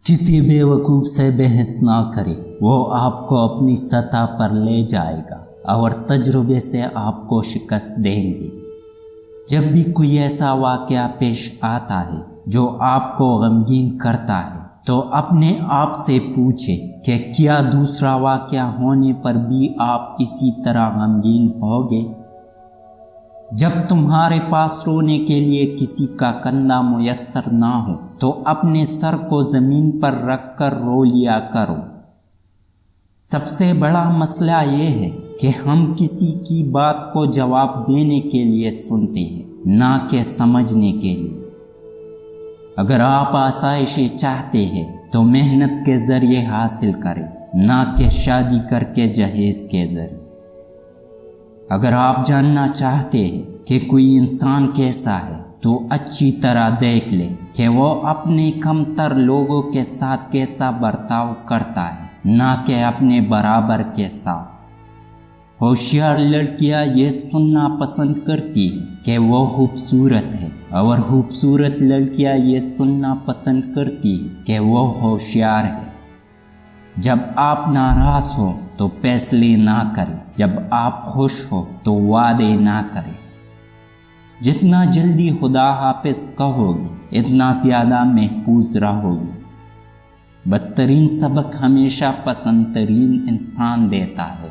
کسی بیوقوف سے بحث نہ کرے، وہ آپ کو اپنی سطح پر لے جائے گا اور تجربے سے آپ کو شکست دیں گے۔ جب بھی کوئی ایسا واقعہ پیش آتا ہے جو آپ کو غمگین کرتا ہے تو اپنے آپ سے پوچھے کہ کیا دوسرا واقعہ ہونے پر بھی آپ اسی طرح غمگین ہوگے؟ جب تمہارے پاس رونے کے لیے کسی کا کندھا میسر نہ ہو تو اپنے سر کو زمین پر رکھ کر رو لیا کرو۔ سب سے بڑا مسئلہ یہ ہے کہ ہم کسی کی بات کو جواب دینے کے لیے سنتے ہیں، نہ کہ سمجھنے کے لیے۔ اگر آپ آسائشیں چاہتے ہیں تو محنت کے ذریعے حاصل کریں، نہ کہ شادی کر کے جہیز کے ذریعے۔ اگر آپ جاننا چاہتے ہیں کہ کوئی انسان کیسا ہے تو اچھی طرح دیکھ لیں کہ وہ اپنے کم تر لوگوں کے ساتھ کیسا برتاؤ کرتا ہے، نہ کہ اپنے برابر کے ساتھ۔ ہوشیار لڑکیاں یہ سننا پسند کرتی ہیں کہ وہ خوبصورت ہے، اور خوبصورت لڑکیاں یہ سننا پسند کرتی ہیں کہ وہ ہوشیار ہے۔ جب آپ ناراض ہو تو فیصلے نہ کریں، جب آپ خوش ہو تو وعدے نہ کریں۔ جتنا جلدی خدا حافظ کہو گے اتنا زیادہ محفوظ رہو گے۔ بدترین سبق ہمیشہ پسند ترین انسان دیتا ہے۔